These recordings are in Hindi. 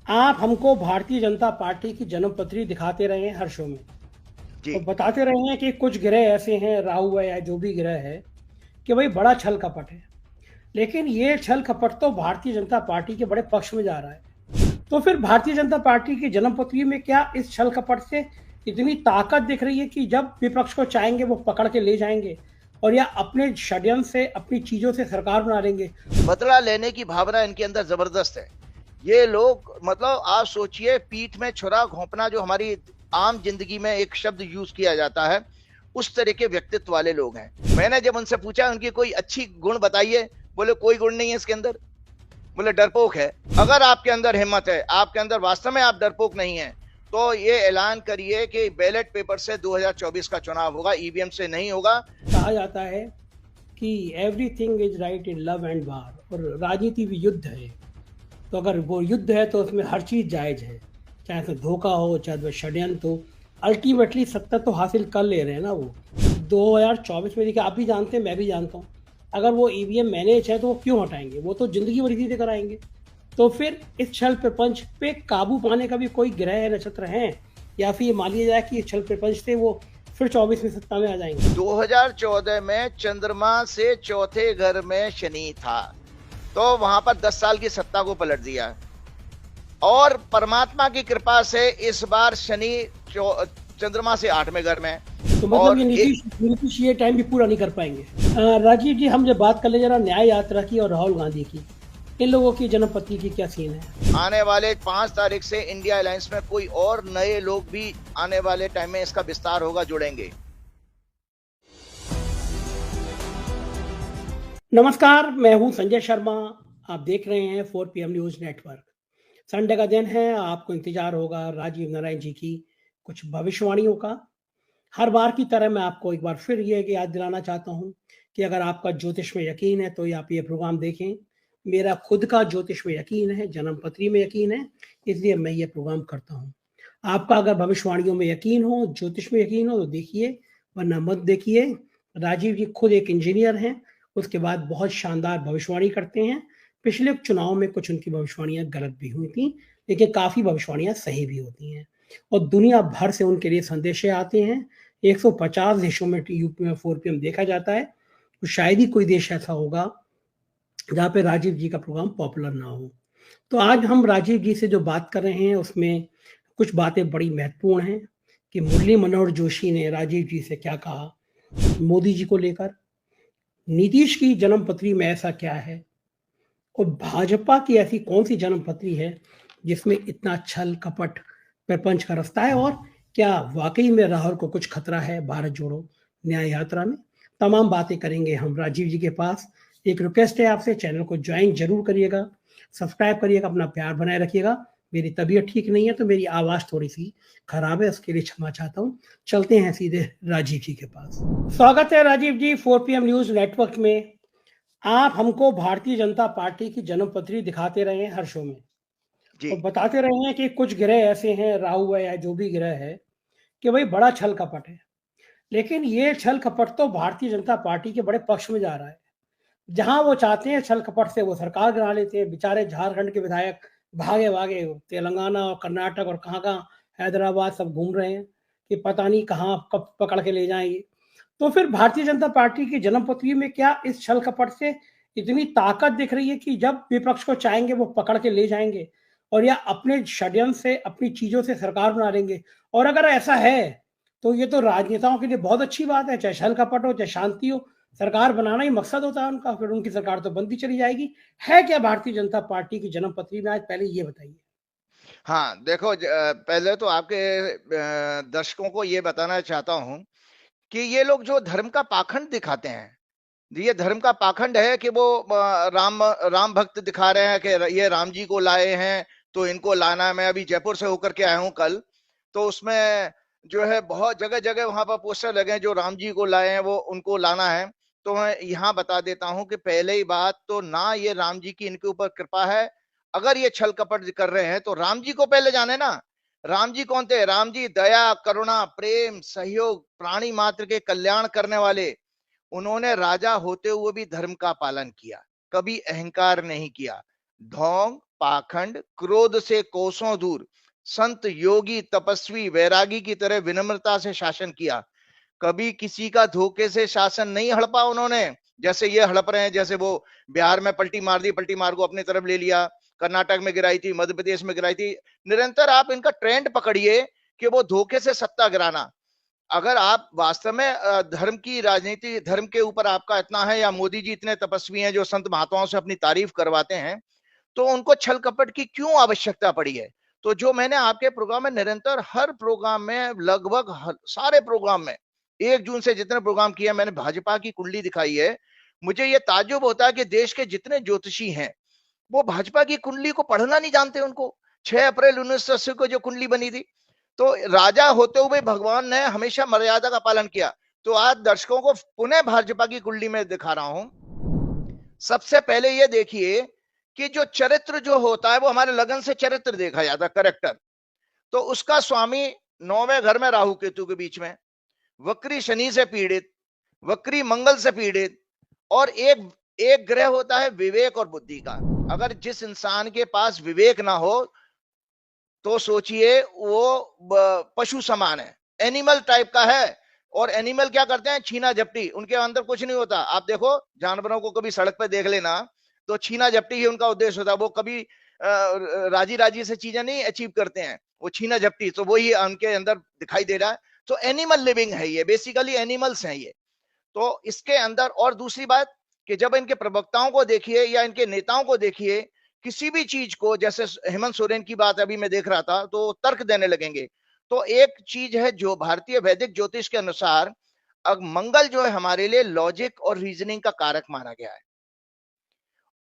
आप हमको भारतीय जनता पार्टी की जन्मपत्री दिखाते रहे हैं हर शो में जी। और बताते रहे हैं कि कुछ ग्रह ऐसे हैं, राहु है या जो भी ग्रह है, कि भाई बड़ा छल कपट है। लेकिन ये छल कपट तो भारतीय जनता पार्टी के बड़े पक्ष में जा रहा है। तो फिर भारतीय जनता पार्टी की जन्मपत्री में क्या इस छल कपट से इतनी ताकत दिख रही है कि जब विपक्ष को चाहेंगे वो पकड़ के ले जाएंगे और या अपने षड्यंत्र से, अपनी चीजों से सरकार बना लेंगे? बदला लेने की भावना इनके अंदर जबरदस्त है। ये लोग मतलब आप सोचिए, पीठ में छुरा घोंपना जो हमारी आम जिंदगी में एक शब्द यूज किया जाता है, उस तरह के व्यक्तित्व वाले लोग हैं। मैंने जब उनसे पूछा उनकी कोई अच्छी गुण बताइए, बोले कोई गुण नहीं है इसके अंदर। बोले डरपोक है। अगर आपके अंदर हिम्मत है, आपके अंदर वास्तव में आप डरपोक नहीं है, तो ये ऐलान करिए कि बैलेट पेपर से 2024 का चुनाव होगा, ईवीएम से नहीं होगा। कहा जाता है कि everything is right in love and वार, और राजनीति भी युद्ध है। तो अगर वो युद्ध है तो उसमें हर चीज़ जायज़ है, चाहे उसमें धोखा हो, चाहे उसमें षड्यंत्र हो। अल्टीमेटली सत्ता तो हासिल कर ले रहे हैं ना वो। 2024 में देखिए, आप भी जानते हैं, मैं भी जानता हूँ, अगर वो ईवीएम मैनेज है तो वो क्यों हटाएंगे? वो तो ज़िंदगी भर इसी से कराएंगे। तो फिर इस छल प्रपंच पे काबू पाने का भी कोई ग्रह नक्षत्र हैं, या फिर ये मान लिया जाए कि इस छल प्रपंच से वो फिर 24 में सत्ता में आ जाएंगे? 2014 में चंद्रमा से चौथे घर में शनि था, तो वहां पर 10 साल की सत्ता को पलट दिया। और परमात्मा की कृपा से इस बार शनि चंद्रमा से 8वें घर में। तो मतलब और ये नीतीश नीतीश ये टाइम भी पूरा नहीं कर पाएंगे। राजीव जी, हम जब बात कर ले जरा न्याय यात्रा की और राहुल गांधी की, इन लोगों की जन्मपत्री की क्या सीन है? आने वाले 5 तारीख से इंडिया अलायंस में कोई और नए लोग भी आने वाले टाइम में इसका विस्तार होगा, जुड़ेंगे। नमस्कार, मैं हूं संजय शर्मा। आप देख रहे हैं 4 PM न्यूज नेटवर्क। संडे का दिन है, आपको इंतजार होगा राजीव नारायण जी की कुछ भविष्यवाणियों का। हर बार की तरह मैं आपको एक बार फिर ये याद दिलाना चाहता हूँ कि अगर आपका ज्योतिष में यकीन है तो आप ये प्रोग्राम देखें। मेरा खुद का ज्योतिष में यकीन है, जन्मपत्री में यकीन है, इसलिए मैं ये प्रोग्राम करता हूँ। आपका अगर भविष्यवाणियों में यकीन हो, ज्योतिष में यकीन हो तो देखिए, वरना मत देखिए। राजीव जी खुद एक इंजीनियर हैं, उसके बाद बहुत शानदार भविष्यवाणी करते हैं। पिछले चुनाव में कुछ उनकी भविष्यवाणियाँ गलत भी हुई थी, लेकिन काफ़ी भविष्यवाणियाँ सही भी होती हैं और दुनिया भर से उनके लिए संदेशे आते हैं। 150 देशों में यूपी में 4PM देखा जाता है, तो शायद ही कोई देश ऐसा होगा जहाँ पे राजीव जी का प्रोग्राम पॉपुलर ना हो। तो आज हम राजीव जी से जो बात कर रहे हैं उसमें कुछ बातें बड़ी महत्वपूर्ण हैं कि मुरली मनोहर जोशी ने राजीव जी से क्या कहा, मोदी जी को लेकर, नीतीश की जन्मपत्री में ऐसा क्या है और भाजपा की ऐसी कौन सी जन्मपत्री है जिसमें इतना छल कपट प्रपंच का रास्ता है, और क्या वाकई में राहुल को कुछ खतरा है भारत जोड़ो न्याय यात्रा में? तमाम बातें करेंगे हम राजीव जी के पास। एक रिक्वेस्ट है आपसे, चैनल को ज्वाइन जरूर करिएगा, सब्सक्राइब करिएगा, अपना प्यार बनाए रखिएगा। मेरी तबीयत ठीक नहीं है तो मेरी आवाज़ थोड़ी सी खराब है, उसके लिए क्षमा चाहता हूँ। चलते हैं सीधे राजीव जी के पास। स्वागत है राजीव जी 4PM न्यूज़ नेटवर्क में। आप हमको भारतीय जनता पार्टी की जन्मपत्री दिखाते रहे हैं हर शो में जी। और बताते रहे हैं कि कुछ ग्रह ऐसे हैं, राहु है या जो भी ग्रह है, कि भाई बड़ा छल कपट है। लेकिन ये छल कपट तो भारतीय जनता पार्टी के बड़े पक्ष में जा रहा है। जहां वो चाहते हैं छल कपट से वो सरकार गिरा लेते हैं। बेचारे झारखंड के विधायक भागे भागे तेलंगाना और कर्नाटक और कहाँ कहाँ, हैदराबाद सब घूम रहे हैं कि पता नहीं कहाँ कब पकड़ के ले जाएंगे। तो फिर भारतीय जनता पार्टी की जन्मपत्री में क्या इस छल कपट से इतनी ताकत दिख रही है कि जब विपक्ष को चाहेंगे वो पकड़ के ले जाएंगे और या अपने षड्यंत्र से, अपनी चीजों से सरकार बना लेंगे? और अगर ऐसा है तो ये तो राजनेताओं के लिए बहुत अच्छी बात है, चाहे छल कपट हो चाहे शांति हो, सरकार बनाना ही मकसद होता है उनका, फिर उनकी सरकार तो बनती चली जाएगी। है क्या भारतीय जनता पार्टी की जन्मपत्री में? आज पहले ये बताइए। हाँ, देखो, पहले तो आपके दर्शकों को ये बताना चाहता हूँ कि ये लोग जो धर्म का पाखंड दिखाते हैं, ये धर्म का पाखंड है कि वो राम भक्त दिखा रहे हैं कि ये राम जी को लाए हैं, तो इनको लाना है। मैं अभी जयपुर से होकर के आया हूँ कल, तो उसमें जो है बहुत जगह जगह वहां पर पोस्टर लगे हैं, जो राम जी को लाए हैं वो उनको लाना है। तो मैं यहाँ बता देता हूँ कि पहले ही बात तो ना, ये राम जी की इनके ऊपर कृपा है। अगर ये छल कपट कर रहे हैं तो राम जी को पहले जाने ना। राम जी कौन थे? राम जी दया, करुणा, प्रेम, सहयोग, प्राणी मात्र के कल्याण करने वाले। उन्होंने राजा होते हुए भी धर्म का पालन किया, कभी अहंकार नहीं किया। ढोंग पाखंड, क्रोध से कोसों दूर, संत योगी तपस्वी वैरागी की तरह विनम्रता से शासन किया। कभी किसी का धोखे से शासन नहीं हड़पा उन्होंने, जैसे ये हड़प रहे हैं। जैसे वो बिहार में पलटी मार दी, पलटी मार को अपनी तरफ ले लिया, कर्नाटक में गिराई थी, मध्य प्रदेश में गिराई थी। निरंतर आप इनका ट्रेंड पकड़िए कि वो धोखे से सत्ता गिराना। अगर आप वास्तव में धर्म की राजनीति, धर्म के ऊपर आपका इतना है, या मोदी जी इतने तपस्वी हैं जो संत महात्माओं से अपनी तारीफ करवाते हैं, तो उनको छल कपट की क्यों आवश्यकता पड़ी है? तो जो मैंने आपके प्रोग्राम में निरंतर हर प्रोग्राम में, लगभग सारे प्रोग्राम में 1 जून से जितने प्रोग्राम किए, मैंने भाजपा की कुंडली दिखाई है। मुझे ये ताज्जुब होता है कि देश के जितने ज्योतिषी हैं वो भाजपा की कुंडली को पढ़ना नहीं जानते। उनको 6 अप्रैल 1980 को जो कुंडली बनी थी, तो राजा होते हुए भगवान ने हमेशा मर्यादा का पालन किया। तो आज दर्शकों को पुनः भाजपा की कुंडली में दिखा रहा हूं। सबसे पहले ये देखिए कि जो चरित्र जो होता है वो हमारे लगन से चरित्र देखा जाता है, करेक्टर। तो उसका स्वामी 9वें घर में राहु केतु के बीच में, वक्री शनि से पीड़ित, वक्री मंगल से पीड़ित, और एक ग्रह होता है विवेक और बुद्धि का। अगर जिस इंसान के पास विवेक ना हो तो सोचिए वो पशु समान है, एनिमल टाइप का है। और एनिमल क्या करते हैं? छीना झपटी, उनके अंदर कुछ नहीं होता। आप देखो जानवरों को कभी सड़क पे देख लेना, तो छीना झपटी ही उनका उद्देश्य होता है। वो कभी राजी राजी से चीजें नहीं अचीव करते हैं, वो छीना झपटी, तो वही उनके अंदर दिखाई दे रहा है। तो एनिमल लिविंग है ये, बेसिकली एनिमल्स हैं ये। तो इसके अंदर, और दूसरी बात कि जब इनके प्रवक्ताओं को देखिए या इनके नेताओं को देखिए, किसी भी चीज को, जैसे हेमंत सोरेन की बात अभी मैं देख रहा था, तो तर्क देने लगेंगे। तो एक चीज है जो भारतीय वैदिक ज्योतिष के अनुसार, अब मंगल जो है हमारे लिए लॉजिक और रीजनिंग का कारक माना गया है,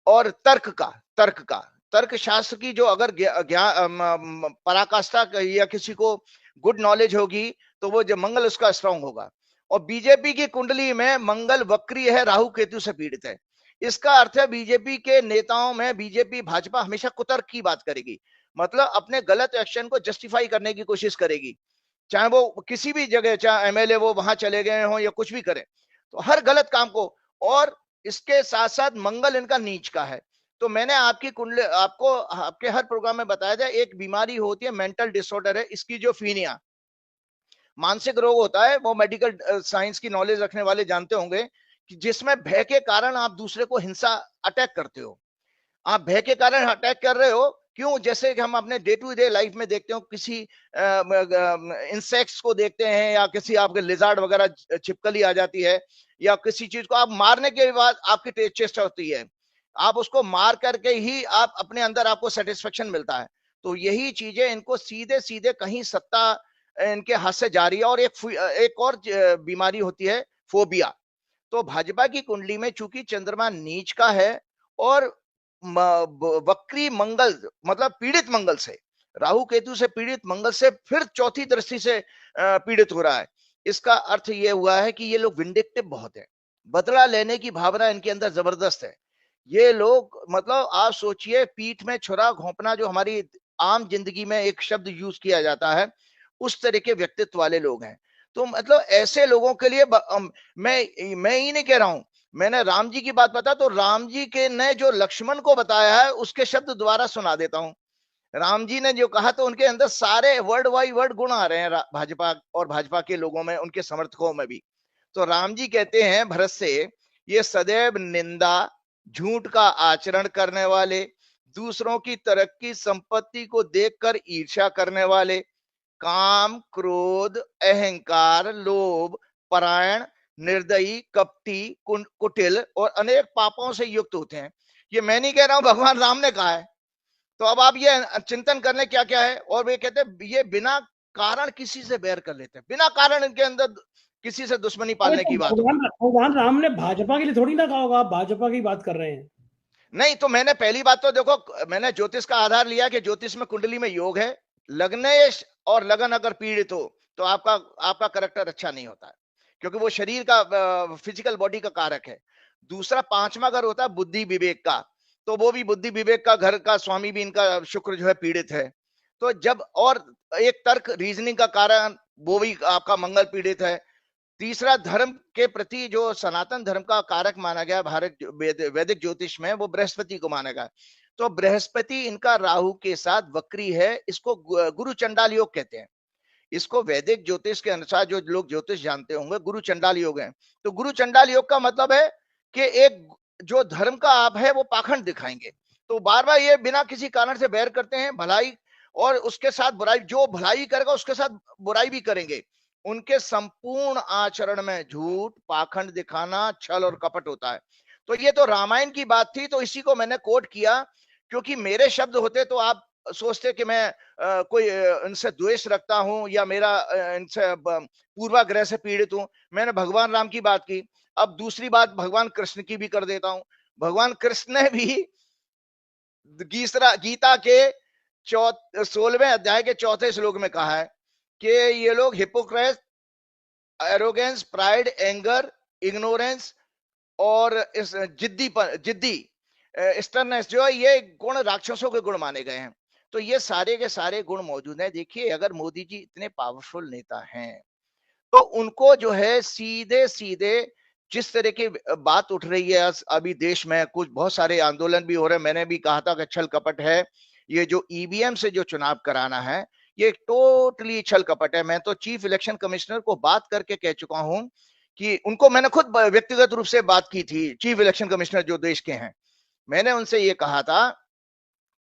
और तर्क शास्त्र की जो अगर पराकाष्ठा या किसी को गुड नॉलेज होगी, तो वो जो मंगल उसका स्ट्रांग होगा। और बीजेपी की कुंडली में मंगल वक्री है, राहु केतु से पीड़ित है। इसका अर्थ है बीजेपी के नेताओं में, बीजेपी भाजपा हमेशा कुतर्क की बात करेगी, मतलब अपने गलत एक्शन को जस्टिफाई करने की कोशिश करेगी। चाहे वो किसी भी जगह, चाहे एमएलए वो वहां चले गए हो या कुछ भी करें, तो हर गलत काम को। और इसके साथ साथ मंगल इनका नीच का है। तो मैंने आपकी कुंडली, आपको आपके हर प्रोग्राम में बताया था, एक बीमारी होती है, मेंटल डिसऑर्डर है, स्किज़ोफ्रेनिया, मानसिक रोग होता है। वो मेडिकल साइंस की नॉलेज रखने वाले जानते होंगे कि जिसमें भय के कारण आप दूसरे को हिंसा अटैक करते हो। आप भय के कारण अटैक कर रहे हो, क्यों? जैसे कि हम अपने डे टू डे लाइफ में देखते हो, किसी इंसेक्ट्स को देखते हैं, या किसी आपके लिजार्ड वगैरह छिपकली आ जाती है, या किसी चीज को आप मारने के बाद आपकी चेष्टा होती है, आप उसको मार करके ही आप अपने अंदर आपको सेटिस्फेक्शन मिलता है। तो यही चीजें इनको सीधे सीधे कहीं सत्ता इनके हाथ से जा रही है। और एक और बीमारी होती है, फोबिया। तो भाजपा की कुंडली में चूंकि चंद्रमा नीच का है, और वक्री मंगल, मतलब पीड़ित मंगल से, राहु केतु से पीड़ित मंगल से फिर चौथी दृष्टि से पीड़ित हो रहा है। इसका अर्थ यह हुआ है कि ये लोग विंडिक्टिव बहुत है, बदला लेने की भावना इनके अंदर जबरदस्त है। ये लोग, मतलब आप सोचिए, पीठ में छुरा घोंपना जो हमारी आम जिंदगी में एक शब्द यूज किया जाता है, उस तरह के व्यक्तित्व वाले लोग हैं। तो मतलब ऐसे लोगों के लिए मैं ही नहीं कह रहा हूं, मैंने राम जी की बात बता, तो राम जी के ने जो लक्ष्मण को बताया है उसके शब्द दोबारा सुना देता हूं। राम जी ने जो कहा, तो उनके अंदर सारे वर्ड बाई वर्ड गुण आ रहे हैं भाजपा और भाजपा के लोगों में, उनके समर्थकों में भी। तो राम जी कहते हैं भरत से, ये सदैव निंदा, झूठ का आचरण करने वाले, दूसरों की तरक्की संपत्ति को देखकर ईर्ष्या करने वाले, काम, क्रोध, अहंकार, लोभ, परायण, निर्दयी, कपटी, कुटिल और अनेक पापों से युक्त होते हैं। ये मैं नहीं कह रहा हूं, भगवान राम ने कहा है। तो अब आप ये चिंतन करने क्या क्या है। और वे कहते हैं ये बिना कारण किसी से बैर कर लेते हैं, बिना कारण इनके अंदर किसी से दुश्मनी पालने की बात होगी। भगवान राम ने भाजपा के लिए थोड़ी ना कहा होगा, आप भाजपा की बात कर रहे हैं। नहीं, तो मैंने पहली बात तो देखो, मैंने ज्योतिष का आधार लिया कि ज्योतिष में कुंडली में योग है, लग्नेश और लगन अगर पीड़ित हो तो आपका करेक्टर अच्छा नहीं होता है, क्योंकि वो शरीर का, फिजिकल बॉडी का कारक है। दूसरा, 5वां घर होता है बुद्धि विवेक का, तो वो भी बुद्धि विवेक का घर का स्वामी भी इनका शुक्र जो है पीड़ित है। तो जब, और एक तर्क रीजनिंग का कारण, वो भी आपका मंगल पीड़ित है। तीसरा, धर्म के प्रति जो सनातन धर्म का कारक माना गया भारत वैदिक ज्योतिष में, वो बृहस्पति को माना गया। तो बृहस्पति इनका राहु के साथ वक्री है, इसको गुरु चंडाल योग कहते हैं। इसको वैदिक ज्योतिष के अनुसार जो लोग ज्योतिष जानते होंगे गुरु चंडाल योग है। तो गुरु चंडाल योग का मतलब है कि एक जो धर्म का आप है वो पाखंड दिखाएंगे। तो बार बार ये बिना किसी कारण से बैर करते हैं, भलाई और उसके साथ बुराई, जो भलाई करेगा उसके साथ बुराई भी करेंगे। उनके संपूर्ण आचरण में झूठ, पाखंड दिखाना, छल और कपट होता है। तो ये तो रामायण की बात थी, तो इसी को मैंने कोट किया, क्योंकि मेरे शब्द होते तो आप सोचते कि मैं कोई इनसे द्वेष रखता हूं या मेरा इनसे पूर्वाग्रह से पीड़ित हूं। मैंने भगवान राम की बात की, अब दूसरी बात भगवान कृष्ण की भी कर देता हूं। भगवान कृष्ण ने भी गीता के 16वें अध्याय के 4थे श्लोक में कहा है कि ये लोग hypocrite, arrogance, pride, anger, ignorance और इस जिद्दी स्टर्नेस जो है, ये गुण राक्षसों के गुण माने गए हैं। तो ये सारे के सारे गुण मौजूद हैं। देखिए, अगर मोदी जी इतने पावरफुल नेता हैं तो उनको जो है सीधे सीधे जिस तरह की बात उठ रही है अभी देश में, कुछ बहुत सारे आंदोलन भी हो रहे हैं। मैंने भी कहा था कि छल कपट है, ये जो ईवीएम से जो चुनाव कराना है ये टोटली छल कपट है। मैं तो चीफ इलेक्शन कमिश्नर को बात करके कह चुका हूं कि उनको मैंने खुद व्यक्तिगत रूप से बात की थी, चीफ इलेक्शन कमिश्नर जो देश के हैं, मैंने उनसे ये कहा था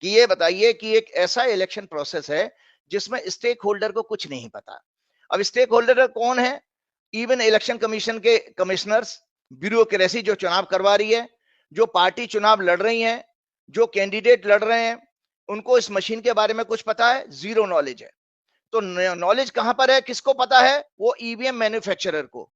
कि ये बताइए कि एक ऐसा इलेक्शन प्रोसेस है जिसमें स्टेक होल्डर को कुछ नहीं पता। अब स्टेक होल्डर कौन है? इवन इलेक्शन कमीशन के कमिश्नर्स, ब्यूरोक्रेसी जो चुनाव करवा रही है, जो पार्टी चुनाव लड़ रही है, जो कैंडिडेट लड़ रहे हैं, उनको इस मशीन के बारे में कुछ पता है? जीरो नॉलेज है। तो नॉलेज कहां पर है, किसको पता है? वो ईवीएम मैन्युफैक्चरर को,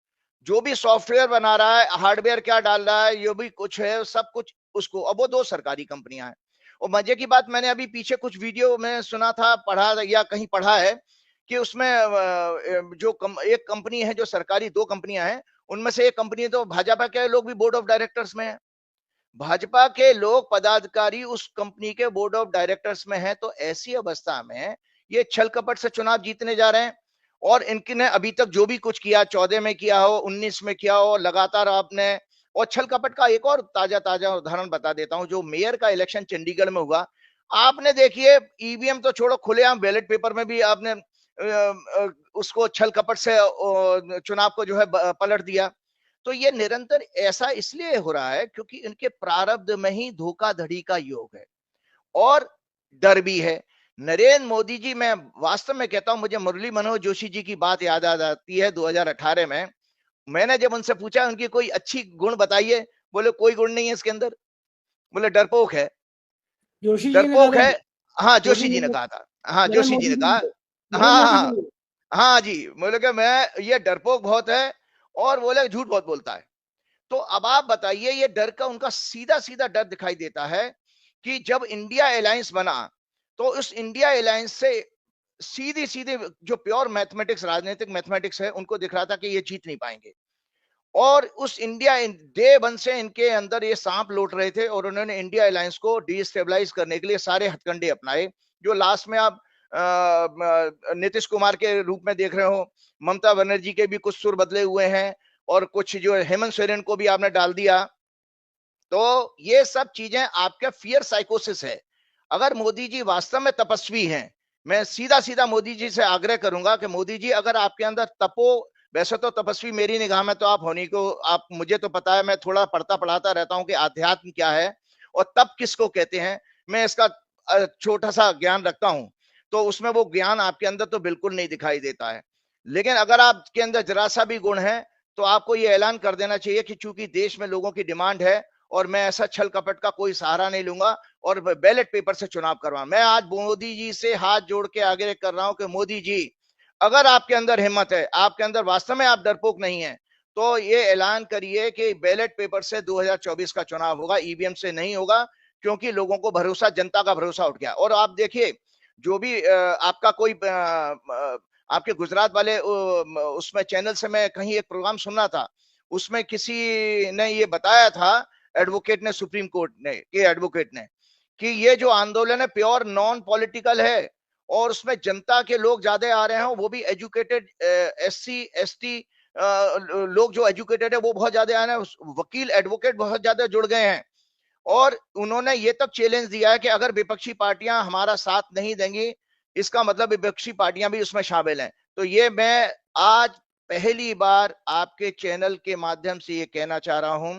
जो भी सॉफ्टवेयर बना रहा है, हार्डवेयर क्या डाल रहा है, ये भी कुछ है, सब कुछ उसको। अब वो दो सरकारी कंपनियां हैं। और मजे की बात, मैंने अभी पीछे कुछ वीडियो में सुना था, पढ़ा या कहीं पढ़ा है कि उसमें एक कंपनी है जो सरकारी, दो कंपनियां हैं, उनमें से एक कंपनी तो भाजपा के लोग भी बोर्ड ऑफ डायरेक्टर्स में है। भाजपा के लोग पदाधिकारी उस कंपनी के बोर्ड ऑफ डायरेक्टर्स में है। तो ऐसी अवस्था में ये छल कपट से चुनाव जीतने जा रहे हैं। और इनकी ने अभी तक जो भी कुछ किया, 14 में किया हो, 19 में किया हो, लगातार आपने। और छल कपट का एक और ताजा ताजा उदाहरण बता देता हूं, जो मेयर का इलेक्शन चंडीगढ़ में हुआ, आपने देखिए, ईवीएम तो छोड़ो, खुलेआम बैलेट पेपर में भी आपने उसको छल कपट से चुनाव को जो है पलट दिया। तो ये निरंतर ऐसा इसलिए हो रहा है क्योंकि इनके प्रारब्ध में ही धोखाधड़ी का योग है और डर भी है। नरेंद्र मोदी जी, मैं वास्तव में कहता हूं, मुझे मुरली मनोहर जोशी जी की बात याद आ जाती है 2018 में। मैंने जब उनसे पूछा उनकी कोई अच्छी गुण बताइए, बोले कोई गुण नहीं है इसके अंदर, बोले डरपोक है। जोशी जी ने कहा डरपोक था? है। हाँ, जोशी जोशी जी जी ने ने? कहा था। हाँ, नरेंद्र जोशी जी मोदी ने जी कहा। ने? नरेंद्र हाँ मोदी जी हाँ ने? हाँ जी, बोले कि मैं, ये डरपोक बहुत है और बोले झूठ बहुत बोलता है। तो अब आप बताइए, ये डर का उनका सीधा सीधा डर दिखाई देता है कि जब इंडिया अलायंस बना तो उस इंडिया अलायंस से सीधी सीधी जो प्योर मैथमेटिक्स, राजनीतिक मैथमेटिक्स है, उनको दिख रहा था कि ये जीत नहीं पाएंगे। और उस इंडिया डे वन से इनके अंदर ये सांप लौट रहे थे और उन्होंने इंडिया अलायंस को डिस्टेबलाइज करने के लिए सारे हथकंडे अपनाए, जो लास्ट में आप नीतीश कुमार के रूप में देख रहे हो। ममता बनर्जी के भी कुछ सुर बदले हुए हैं और कुछ जो हेमंत सोरेन को भी आपने डाल दिया। तो ये सब चीजें आपके फियर साइकोसिस है। अगर मोदी जी वास्तव में तपस्वी हैं, मैं सीधा सीधा मोदी जी से आग्रह करूंगा कि मोदी जी, अगर आपके अंदर वैसे तो तपस्वी मेरी निगाह में तो आप होनी को, आप, मुझे तो पता है, मैं थोड़ा पढ़ता पढ़ाता रहता हूं कि आध्यात्म क्या है और तप किसको कहते हैं, मैं इसका छोटा सा ज्ञान रखता हूं। तो उसमें वो ज्ञान आपके अंदर तो बिल्कुल नहीं दिखाई देता है। लेकिन अगर आपके अंदर जरा सा भी गुण है तो आपको ये ऐलान कर देना चाहिए कि चूंकि देश में लोगों की डिमांड है और मैं ऐसा छल कपट का कोई सहारा नहीं लूंगा और बैलेट पेपर से चुनाव करवा। मैं आज मोदी जी से हाथ जोड़ के आगे कर रहा हूं कि मोदी जी, अगर आपके अंदर हिम्मत है, आपके अंदर वास्तव में आप डरपोक नहीं है, तो ये ऐलान करिए कि बैलेट पेपर से 2024 का चुनाव होगा, ईवीएम से नहीं होगा। क्योंकि लोगों को भरोसा, जनता का भरोसा उठ गया। और आप देखिए, जो भी आपका कोई आपके गुजरात वाले उसमें चैनल से मैं कहीं एक प्रोग्राम सुनना था, उसमें किसी ने ये बताया था, एडवोकेट ने, सुप्रीम कोर्ट ने के एडवोकेट ने, कि ये जो आंदोलन है प्योर नॉन पॉलिटिकल है और उसमें जनता के लोग ज्यादा आ रहे हैं, वो भी एजुकेटेड, एससी एसटी लोग जो एजुकेटेड है वो बहुत ज्यादा आ रहे हैं, वकील एडवोकेट बहुत ज्यादा जुड़ गए हैं। और उन्होंने ये तक चैलेंज दिया है कि अगर विपक्षी पार्टियां हमारा साथ नहीं देंगी, इसका मतलब विपक्षी पार्टियां भी उसमें शामिल हैं। तो ये मैं आज पहली बार आपके चैनल के माध्यम से ये कहना चाह रहा हूं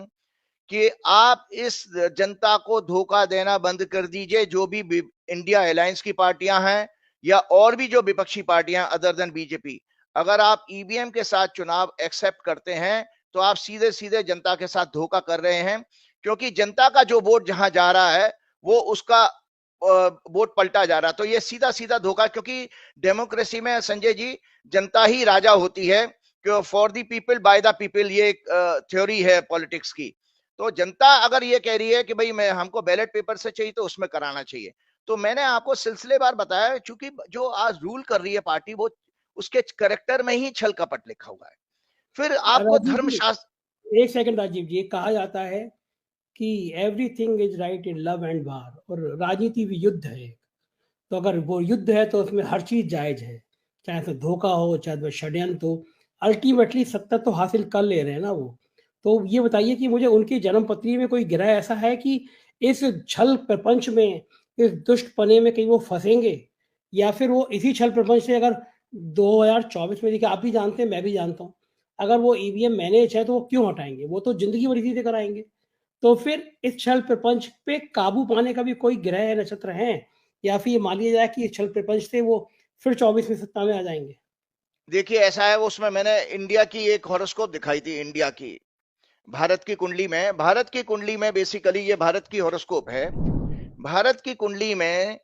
कि आप इस जनता को धोखा देना बंद कर दीजिए। जो भी इंडिया अलायंस की पार्टियां हैं या और भी जो विपक्षी पार्टियां अदर देन बीजेपी, अगर आप ईवीएम के साथ चुनाव एक्सेप्ट करते हैं तो आप सीधे सीधे जनता के साथ धोखा कर रहे हैं, क्योंकि जनता का जो वोट जहां जा रहा है वो उसका वोट पलटा जा रहा है। तो ये सीधा सीधा धोखा, क्योंकि डेमोक्रेसी में संजय जी जनता ही राजा होती है, for the people by the people, ये एक थ्योरी है पॉलिटिक्स की। तो जनता अगर ये कह रही है कि भाई मैं हमको बैलेट पेपर से चाहिए तो उसमें कराना चाहिए। तो मैंने आपको सिलसिलेवार बताया, चूंकि जो आज रूल कर रही है पार्टी वो उसके करेक्टर में ही छल कपट लिखा हुआ है। फिर आपको राजीव जी, धर्मशास्त्र, एक सेकंड राजीव जी, कहा जाता है कि everything is right in love and वार, और राजनीति भी युद्ध है। तो अगर वो युद्ध है तो उसमें हर चीज जायज है, चाहे तो धोखा हो, चाहे तो षड्यंत्र हो, अल्टीमेटली सत्ता तो हासिल कर ले रहे हैं ना वो। तो ये बताइए कि मुझे उनकी जन्म पत्री में कोई गिरह ऐसा है कि इस छल प्रपंच में, इस दुष्ट पने में कहीं वो फंसेंगे, या फिर वो इसी छल प्रपंच से अगर 2024 में, देखिए आप भी जानते हैं मैं भी जानता हूँ, अगर वो ईवीएम मैनेज है तो वो क्यों हटाएंगे, वो तो जिंदगी भर इसी से कराएंगे। तो फिर इस छल प्रपंच पे काबू पाने का भी कोई ग्रह नक्षत्र है, या फिर ये मान लिया जाए कि इस छल प्रपंच से वो फिर 24 में सत्ता में आ जाएंगे? देखिए ऐसा है, उसमें मैंने इंडिया की एक हॉरोस्कोप दिखाई थी, इंडिया की, भारत की कुंडली में बेसिकली ये भारत की हॉरोस्कोप है। भारत की कुंडली में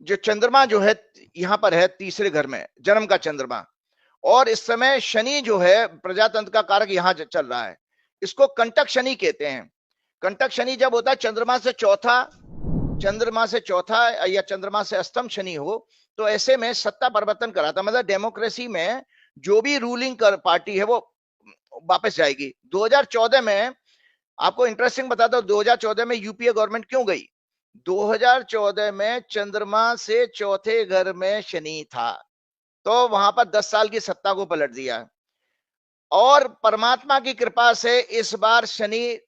जो चंद्रमा जो है यहां पर है तीसरे घर में, जन्म का चंद्रमा, और इस समय शनि जो है प्रजातंत्र का कारक यहां चल रहा है। इसको कंटक शनि कहते हैं। कंटक शनि जब होता है चंद्रमा से चौथा या चंद्रमा से अष्टम शनि हो, तो ऐसे में सत्ता परिवर्तन कराता, मतलब डेमोक्रेसी में जो भी रूलिंग पार्टी है वो वापस जाएगी। 2014 में आपको इंटरेस्टिंग बताता हूं, 2014 में यूपीए गवर्नमेंट क्यों गई। 2014 में चंद्रमा से चौथे घर में शनि था, तो वहां पर 10 साल की सत्ता को पलट दिया। और परमात्मा की कृपा से इस बार शनि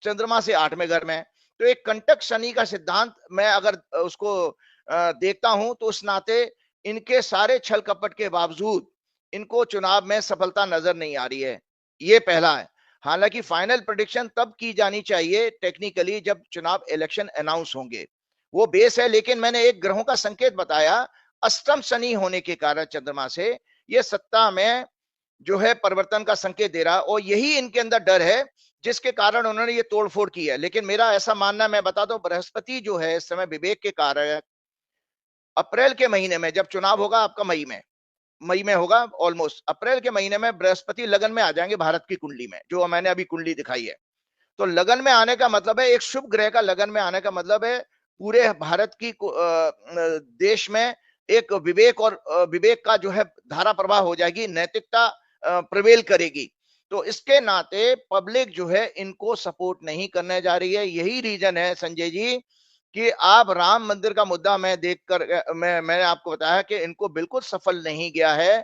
चंद्रमा से 8वें घर में। तो एक कंटक शनि का सिद्धांत मैं अगर उसको देखता हूं तो उस नाते इनके सारे छल कपट के बावजूद इनको चुनाव में सफलता नजर नहीं आ रही है। ये पहला है। हालांकि फाइनल प्रेडिक्शन तब की जानी चाहिए टेक्निकली जब चुनाव इलेक्शन अनाउंस होंगे, वो बेस है। लेकिन मैंने एक ग्रहों का संकेत बताया, अष्टम शनि होने के कारण चंद्रमा से ये सत्ता में जो है परिवर्तन का संकेत दे रहा है, और यही इनके अंदर डर है जिसके कारण उन्होंने ये तोड़फोड़ की है। लेकिन मेरा ऐसा मानना, मैं बता दूं, बृहस्पति जो है इस समय विवेक के कारण अप्रैल के महीने में जब चुनाव होगा आपका मई में होगा, ऑलमोस्ट अप्रैल के महीने में बृहस्पति लगन में आ जाएंगे भारत की कुंडली में, जो मैंने अभी कुंडली दिखाई है। तो लगन में आने का मतलब है, एक शुभ ग्रह का लगन में आने का मतलब है पूरे भारत की देश में एक विवेक और विवेक का जो है धारा प्रवाह हो जाएगी, नैतिकता प्रिवेल करेगी। तो इसके नाते पब्लिक जो है इनको सपोर्ट नहीं करने जा रही है। यही रीजन है संजय जी कि आप राम मंदिर का मुद्दा मैं देखकर मैंने आपको बताया कि इनको बिल्कुल सफल नहीं गया है,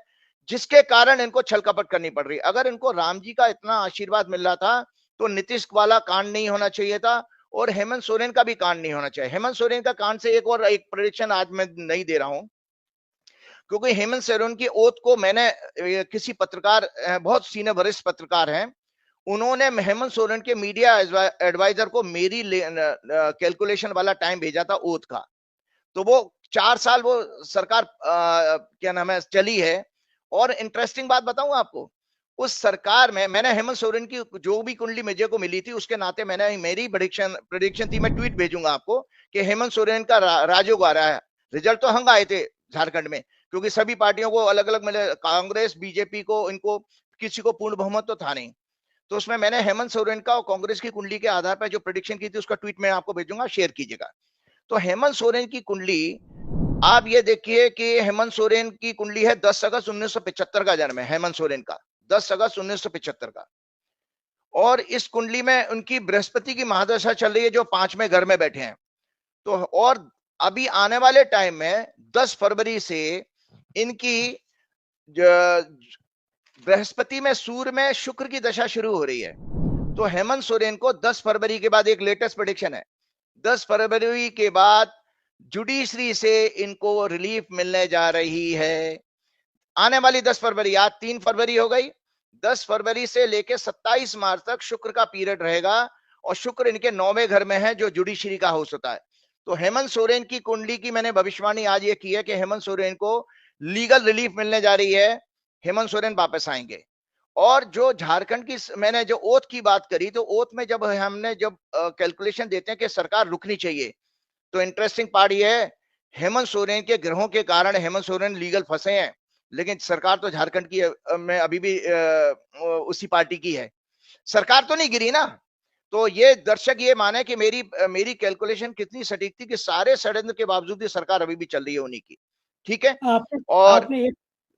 जिसके कारण इनको छल कपट करनी पड़ रही। अगर इनको राम जी का इतना आशीर्वाद मिल रहा था तो नीतीश वाला कांड नहीं होना चाहिए था, और हेमंत सोरेन का भी कांड नहीं होना चाहिए। हेमंत सोरेन का कांड से एक प्रेडिक्शन आज मैं नहीं दे रहा हूं, क्योंकि हेमंत सोरेन की ओथ को मैंने किसी पत्रकार, बहुत सीनियर वरिष्ठ पत्रकार हैं, उन्होंने हेमंत सोरेन के मीडिया एडवाइजर को मेरी कैलकुलेशन वाला टाइम भेजा था ओथ का। तो वो 4 साल वो सरकार क्या नाम है चली है। और इंटरेस्टिंग बात बताऊं आपको, उस सरकार में मैंने हेमंत सोरेन की जो भी कुंडली मुझे को मिली थी उसके नाते मैंने मेरी प्रेडिक्शन थी, मैं ट्वीट भेजूंगा आपको कि हेमंत सोरेन का राजयोग आ रहा है। रिजल्ट तो हंग आए थे झारखंड में, क्योंकि सभी पार्टियों को अलग अलग मिले, कांग्रेस बीजेपी को, इनको किसी को पूर्ण बहुमत तो था नहीं। तो उसमें मैंने हेमंत सोरेन का और कांग्रेस की कुंडली के आधार पर जो प्रेडिक्शन की थी उसका ट्वीट मैं आपको भेजूंगा, शेयर कीजिएगा। तो हेमंत सोरेन की कुंडली आप ये देखिए कि हेमंत सोरेन की कुंडली है 10 अगस्त 1975 का जन्म है हेमंत सोरेन का, 10 अगस्त 1975 का। और इस कुंडली में उनकी बृहस्पति की महादशा चल रही है जो 5वें घर में बैठे हैं। तो और अभी आने वाले टाइम में 10 फरवरी से इनकी बृहस्पति में सूर्य में शुक्र की दशा शुरू हो रही है। तो हेमंत सोरेन को 10 फरवरी के बाद, एक लेटेस्ट प्रेडिक्शन है, 10 फरवरी के बाद जुडिशरी से इनको रिलीफ मिलने जा रही है। आने वाली 10 फरवरी, आज 3 फरवरी हो गई, 10 फरवरी से लेके 27 मार्च तक शुक्र का पीरियड रहेगा, और शुक्र इनके 9वें घर में है जो जुडिशरी का हाउस होता है। तो हेमंत सोरेन की कुंडली की मैंने भविष्यवाणी आज ये की है कि हेमंत सोरेन को लीगल रिलीफ मिलने जा रही है, हेमंत सोरेन वापस आएंगे। और जो झारखंड की मैंने जो ओथ की बात करी, तो ओथ में जब हमने जब कैलकुलेशन देते हैं कि सरकार रुकनी चाहिए, तो इंटरेस्टिंग पार्ट ये है, हेमंत सोरेन के ग्रहों के कारण हेमंत सोरेन लीगल फंसे हैं, लेकिन सरकार तो झारखंड की में अभी भी उसी पार्टी की है, सरकार तो नहीं गिरी ना। तो ये दर्शक ये माने कि मेरी कैलकुलेशन कितनी सटीक थी कि सारे षड्यंत्र के बावजूद भी सरकार अभी भी चल रही है उन्हीं की, ठीक है। आपने और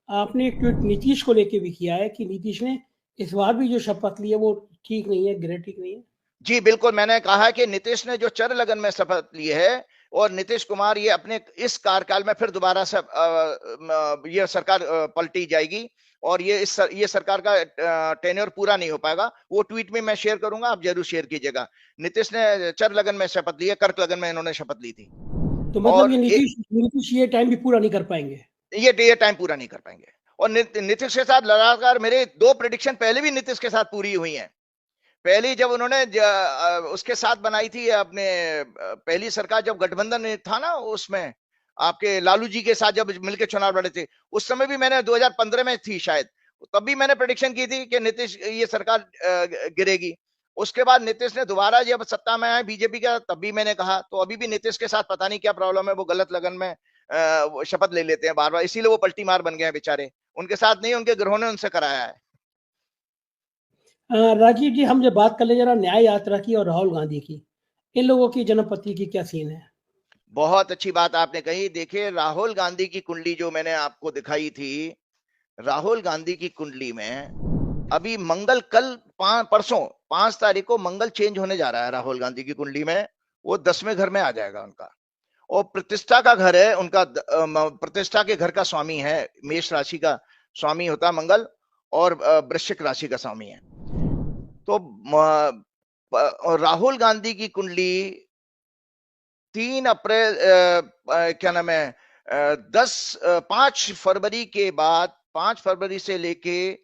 आपने एक ट्वीट नीतीश को लेके भी किया है कि नीतीश ने इस बार भी जो शपथ ली है वो ठीक नहीं है, ग्रह ठीक नहीं है। जी बिल्कुल, मैंने कहा कि नीतीश ने जो चर लगन में शपथ ली है, और नीतीश कुमार ये अपने इस कार्यकाल में फिर दोबारा से ये सरकार पलटी जाएगी, और ये सरकार का टेन्योर पूरा नहीं हो पाएगा। वो ट्वीट में मैं शेयर करूंगा, आप जरूर शेयर कीजिएगा। नीतीश ने चर लगन में शपथ ली है, कर्क लगन में इन्होंने शपथ ली थी। तो मतलब ये नीतीश ये टाइम भी पूरा नहीं कर पाएंगे, ये टाइम पूरा नहीं कर पाएंगे। और नीतीश के साथ लगातार मेरे 2 प्रेडिक्शन पहले भी नीतीश के साथ पूरी हुई हैं। पहली जब उन्होंने उसके साथ बनाई थी अपने पहली सरकार, जब गठबंधन था ना, उसमें आपके लालू जी के साथ जब मिलकर चुनाव लड़े थे, उस समय भी मैंने 2015 में थी शायद, तब भी मैंने प्रेडिक्शन की थी कि नीतीश ये सरकार गिरेगी। उसके बाद नीतीश ने दोबारा जब सत्ता में आए बीजेपी का, तब भी मैंने कहा। तो अभी भी नीतीश के साथ पता नहीं क्या प्रॉब्लम है, वो गलत लगन में शपथ ले लेते हैं बार बार, इसीलिए वो पलटी मार बन गए हैं बेचारे। उनके साथ नहीं, उनके ग्रहों ने उनसे कराया है। राजीव जी, हम जब बात कर ले जरा न्याय यात्रा की और राहुल गांधी की, इन लोगों की जन्मपत्री की क्या सीन है? बहुत अच्छी बात आपने कही। देखिए, राहुल गांधी की कुंडली जो मैंने आपको दिखाई थी, राहुल गांधी की कुंडली में अभी मंगल कल परसों 5 तारीख को मंगल चेंज होने जा रहा है राहुल गांधी की कुंडली में, वो 10वें घर में आ जाएगा उनका, और प्रतिष्ठा का घर है उनका, प्रतिष्ठा के घर का स्वामी है, मेष राशि का स्वामी होता है मंगल, और वृश्चिक राशि का स्वामी है। तो राहुल गांधी की कुंडली 3 अप्रैल क्या नाम है 5 फरवरी के बाद, 5 फरवरी से लेके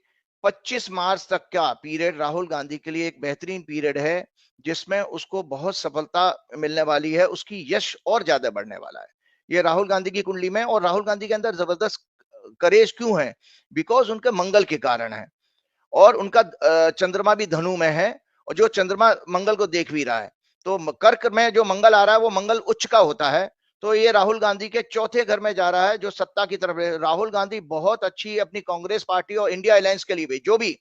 25 मार्च तक का पीरियड राहुल गांधी के लिए एक बेहतरीन पीरियड है, जिसमें उसको बहुत सफलता मिलने वाली है, उसकी यश और ज्यादा बढ़ने वाला है ये राहुल गांधी की कुंडली में। और राहुल गांधी के अंदर जबरदस्त करेज क्यों है? बिकॉज उनके मंगल के कारण है, और उनका चंद्रमा भी धनु में है, और जो चंद्रमा मंगल को देख भी रहा है। तो कर्क में जो मंगल आ रहा है वो मंगल उच्च का होता है, तो ये राहुल गांधी के चौथे घर में जा रहा है जो सत्ता की तरफ है। राहुल गांधी बहुत अच्छी अपनी कांग्रेस पार्टी और इंडिया अलायंस के लिए भी जो भी।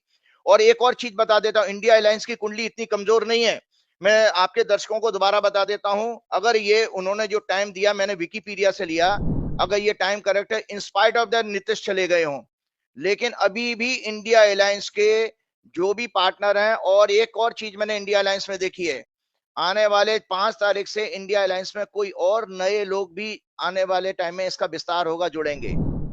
और एक और चीज बता देता हूं, इंडिया अलायंस की कुंडली इतनी कमजोर नहीं है, मैं आपके दर्शकों को दोबारा बता देता हूं। अगर ये उन्होंने जो टाइम दिया, मैंने विकिपीडिया से लिया, अगर ये टाइम करेक्ट है, इंस्पाइट ऑफ द नीतीश चले गए हों, लेकिन अभी भी इंडिया अलायंस के जो भी पार्टनर हैं, और एक और चीज मैंने इंडिया अलायंस में देखी है, आने वाले 5 तारीख से इंडिया अलायंस में कोई और नए लोग भी आने वाले टाइम में इसका विस्तार होगा, जुड़ेंगे।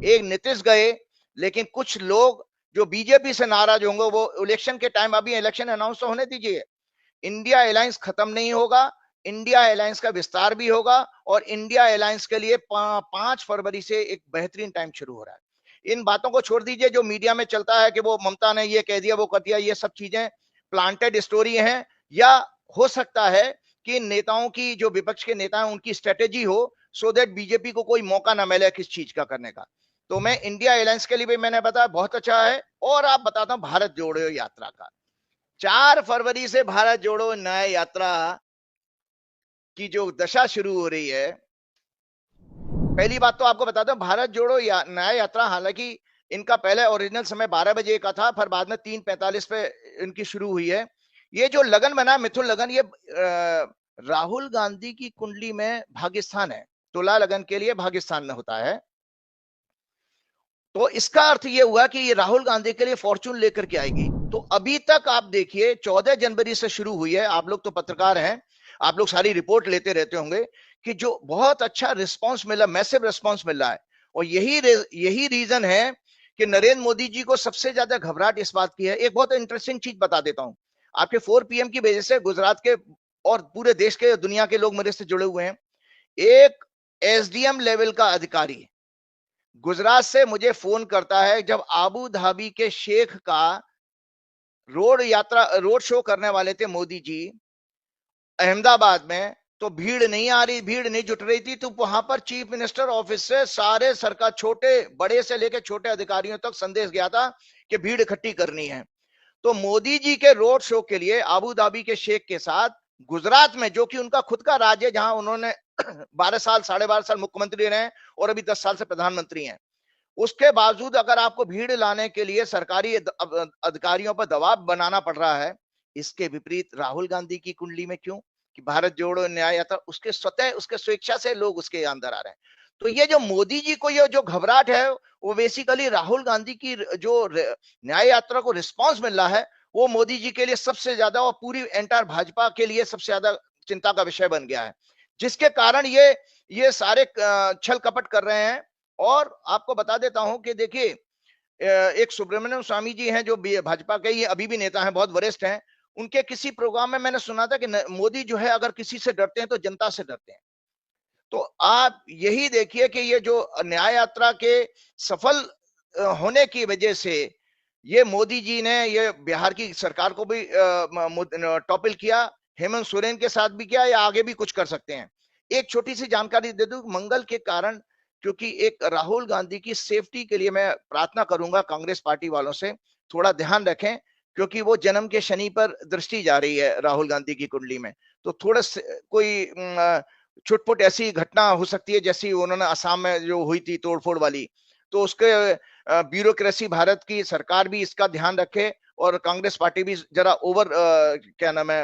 एक नीतीश गए, लेकिन कुछ लोग जो बीजेपी से नाराज होंगे वो इलेक्शन के टाइम, अभी इलेक्शन अनाउंस तो होने दीजिए, इंडिया अलायंस खत्म नहीं होगा, इंडिया अलायंस का विस्तार भी होगा, और इंडिया अलायंस के लिए 5 फरवरी से एक बेहतरीन टाइम शुरू हो रहा है। इन बातों को छोड़ दीजिए जो मीडिया में चलता है कि वो ममता ने ये कह दिया, वो कर दिया, ये सब चीजें प्लांटेड स्टोरी हैं, या हो सकता है कि नेताओं की, जो विपक्ष के नेता हैं, उनकी स्ट्रेटेजी हो, सो दैट बीजेपी को कोई मौका ना मिले किस चीज का करने का। तो मैं इंडिया अलायंस के लिए भी मैंने बताया बहुत अच्छा है। और आप बताता हूं भारत जोड़ो यात्रा का, 4 फरवरी से भारत जोड़ो न्याय यात्रा की जो दशा शुरू हो रही है। पहली बात तो आपको बताता हूं, भारत जोड़ो न्याय यात्रा, हालांकि इनका पहले ओरिजिनल समय 12 बजे का था, फिर बाद में 3:45 पे इनकी शुरू हुई है। ये जो लगन बना मिथुन लगन, ये राहुल गांधी की कुंडली में भाग्यस्थान है, तुला लगन के लिए भाग्यस्थान में होता है। तो इसका अर्थ ये हुआ कि ये राहुल गांधी के लिए फॉर्चून लेकर के आएगी। तो अभी तक आप देखिए 14 जनवरी से शुरू हुई है, आप लोग तो पत्रकार हैं, आप लोग सारी रिपोर्ट लेते रहते होंगे, कि जो बहुत अच्छा रिस्पांस मिला, मैसिव रिस्पांस मिल रहा है। और यही रीजन है कि नरेंद्र मोदी जी को सबसे ज्यादा घबराहट इस बात की है। एक बहुत इंटरेस्टिंग चीज बता देता हूं, आपके 4 PM की वजह से गुजरात के और पूरे देश के, दुनिया के लोग मेरे से जुड़े हुए हैं। एक SDM लेवल का अधिकारी गुजरात से मुझे फोन करता है, जब आबू धाबी के शेख का रोड शो करने वाले थे मोदी जी अहमदाबाद में, तो भीड़ नहीं जुट रही थी, तो वहां पर चीफ मिनिस्टर ऑफिस से सारे सरकार, छोटे बड़े से लेकर छोटे अधिकारियों तक संदेश गया था कि भीड़ इकट्ठी करनी है। तो मोदी जी के रोड शो के लिए आबू धाबी के शेख के साथ गुजरात में, जो कि उनका खुद का राज्य है, जहां उन्होंने 12 साल 12.5 साल मुख्यमंत्री रहे और अभी 10 साल से प्रधानमंत्री हैं, उसके बावजूद अगर आपको भीड़ लाने के लिए सरकारी अधिकारियों पर दबाव बनाना पड़ रहा है, इसके विपरीत राहुल गांधी की कुंडली में क्यों, कि भारत जोड़ो न्याय यात्रा, उसके स्वतः, उसके स्वेच्छा से लोग उसके अंदर आ रहे हैं। तो ये जो मोदी जी को ये जो घबराहट है, वो बेसिकली राहुल गांधी की जो न्याय यात्रा को रिस्पांस मिल रहा है, वो मोदी जी के लिए सबसे ज्यादा और पूरी एंटायर भाजपा के लिए सबसे ज्यादा चिंता का विषय बन गया है, जिसके कारण ये सारे छल कपट कर रहे हैं। और आपको बता देता हूं कि देखिए, एक सुब्रमण्यम स्वामी जी हैं, जो भाजपा के ये अभी भी नेता हैं, बहुत वरिष्ठ हैं। उनके किसी प्रोग्राम में मैंने सुना था कि मोदी जो है अगर किसी से डरते हैं तो जनता से डरते हैं। तो आप यही देखिए कि ये जो न्याय यात्रा के सफल होने की वजह से ये मोदी जी ने ये बिहार की सरकार को भी टॉपिल किया, हेमंत सोरेन के साथ भी किया, या आगे भी कुछ कर सकते हैं। एक छोटी सी जानकारी दे दूं, मंगल के कारण, क्योंकि एक राहुल गांधी की सेफ्टी के लिए मैं प्रार्थना करूंगा कांग्रेस पार्टी वालों से, थोड़ा ध्यान रखें, क्योंकि वो जन्म के शनि पर दृष्टि जा रही है राहुल गांधी की कुंडली में। तो थोड़ा कोई छुटपुट ऐसी घटना हो सकती है जैसी उन्होंने असम में जो हुई थी तोड़फोड़ वाली, तो उसके ब्यूरोक्रेसी भारत की सरकार भी इसका ध्यान रखे और कांग्रेस पार्टी भी जरा ओवर क्या नाम है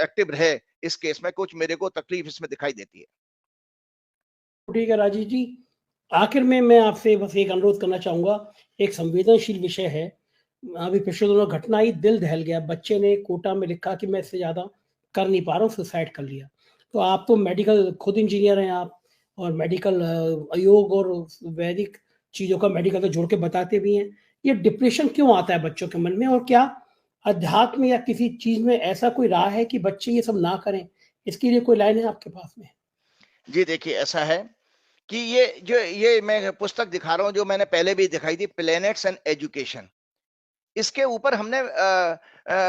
एक्टिव रहे इस केस में। कुछ मेरे को तकलीफ इसमें दिखाई देती है। ठीक है राजीव जी, आखिर में मैं आपसे बस एक अनुरोध करना चाहूंगा, एक संवेदनशील विषय है। अभी पिछले दिनों घटना आई, दिल दहल गया, बच्चे ने कोटा में लिखा कि मैं इससे ज्यादा कर नहीं पा रहा हूँ, सुसाइड कर लिया। तो आप तो मेडिकल खुद इंजीनियर हैं आप, और मेडिकल योग और वैदिक चीजों का मेडिकल तो जोड़ के बताते भी हैं। ये डिप्रेशन क्यों आता है बच्चों के मन में, और क्या अध्यात्म या किसी चीज में ऐसा कोई राह है कि बच्चे ये सब ना करें? इसके लिए कोई लाइन है आपके पास में? जी देखिए, ऐसा है कि ये मैं पुस्तक दिखा रहा हूं, जो मैंने पहले भी दिखाई थी, प्लैनेट्स एंड एजुकेशन। इसके ऊपर हमने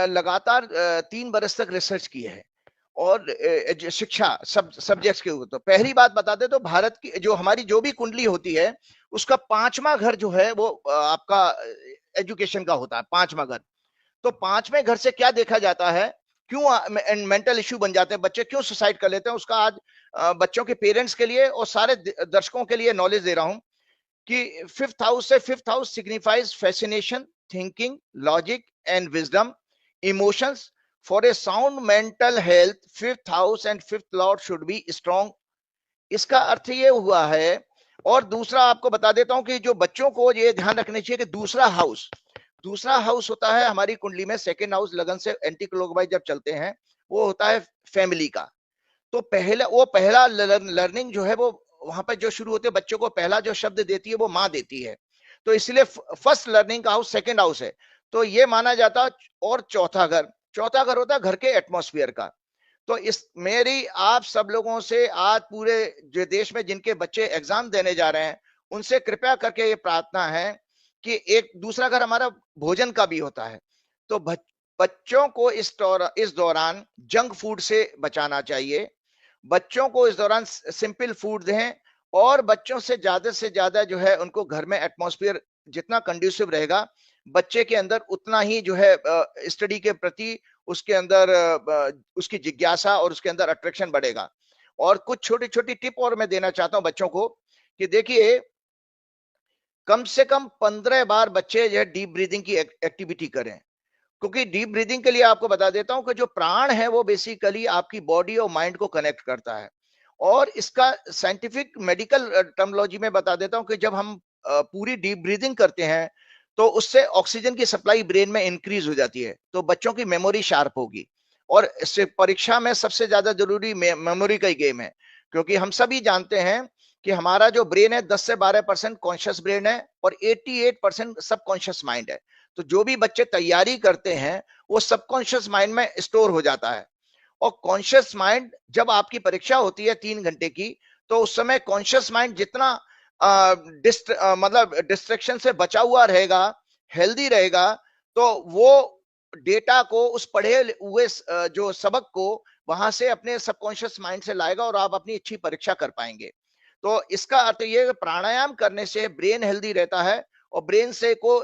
लगातार 3 बरस तक रिसर्च की है, और शिक्षा सब्जेक्ट्स के ऊपर। तो पहली बात बता दे तो भारत की जो हमारी जो भी कुंडली होती है, उसका 5वां घर जो है वो आपका एजुकेशन का होता है, 5वां घर। तो 5वें घर से क्या देखा जाता है, क्यों मेंटल इश्यू बन जाते हैं बच्चे, क्यों सुसाइड कर लेते हैं, उसका आज बच्चों के पेरेंट्स के लिए और सारे दर्शकों के लिए नॉलेज दे रहा हूं कि 5th हाउस से 5th house signifies fascination, thinking, logic and wisdom, emotions. For a sound mental health 5th house and 5th Lord should be strong. इसका अर्थ ये हुआ है। और दूसरा आपको बता देता हूं कि जो बच्चों को ये ध्यान रखना चाहिए कि दूसरा हाउस होता है हमारी कुंडली में, 2nd हाउस लगन से एंटी क्लॉकवाइज जब चलते हैं, वो होता है फैमिली का। तो पहला लर्निंग जो है वो वहां पर जो शुरू होते हैं, बच्चों को पहला जो शब्द देती है वो माँ देती है। तो इसलिए फर्स्ट लर्निंग का हाउस 2nd हाउस है, तो ये माना जाता है। और चौथा घर होता है घर के एटमॉस्फेयर का। तो इस मेरी आप सब लोगों से आज पूरे जो देश में जिनके बच्चे एग्जाम देने जा रहे हैं, उनसे कृपया करके ये प्रार्थना है कि एक दूसरा घर हमारा भोजन का भी होता है। तो बच्चों को इस दौरान जंक फूड से बचाना चाहिए। बच्चों को इस दौरान सिंपल फूड दें, और बच्चों से ज्यादा जो है उनको घर में एटमॉस्फेयर जितना कंड्यूसिव रहेगा, बच्चे के अंदर उतना ही जो है स्टडी के प्रति उसके अंदर उसकी जिज्ञासा और उसके अंदर अट्रैक्शन बढ़ेगा। और कुछ छोटी छोटी टिप और मैं देना चाहता हूं बच्चों को कि देखिए, कम से कम 15 बार बच्चे जो है डीप ब्रीदिंग की एक्टिविटी करें। क्योंकि डीप ब्रीदिंग के लिए आपको बता देता हूं कि जो प्राण है वो बेसिकली आपकी बॉडी और माइंड को कनेक्ट करता है। और इसका साइंटिफिक मेडिकल टर्मिनोलॉजी में बता देता हूं कि जब हम पूरी डीप ब्रीदिंग करते हैं तो उससे ऑक्सीजन की सप्लाई ब्रेन में इंक्रीज हो जाती है, तो बच्चों की मेमोरी शार्प होगी। और इससे परीक्षा में सबसे ज्यादा जरूरी मेमोरी का ही गेम है, क्योंकि हम सभी जानते हैं कि हमारा जो ब्रेन है 10 से 12% कॉन्शियस ब्रेन है और 88% सबकॉन्शियस माइंड है। तो जो भी बच्चे तैयारी करते हैं वो सबकॉन्शियस माइंड में स्टोर हो जाता है। और कॉन्शियस माइंड, जब आपकी परीक्षा होती है 3 घंटे की, तो उस समय कॉन्शियस माइंड जितना मतलब डिस्ट्रैक्शन से बचा हुआ रहेगा, हेल्दी रहेगा, तो वो डेटा को, उस पढ़े हुए जो सबक को वहां से अपने सबकॉन्शियस माइंड से लाएगा और आप अपनी अच्छी परीक्षा कर पाएंगे। तो इसका अर्थ ये है, प्राणायाम करने से ब्रेन हेल्दी रहता है, और ब्रेन से को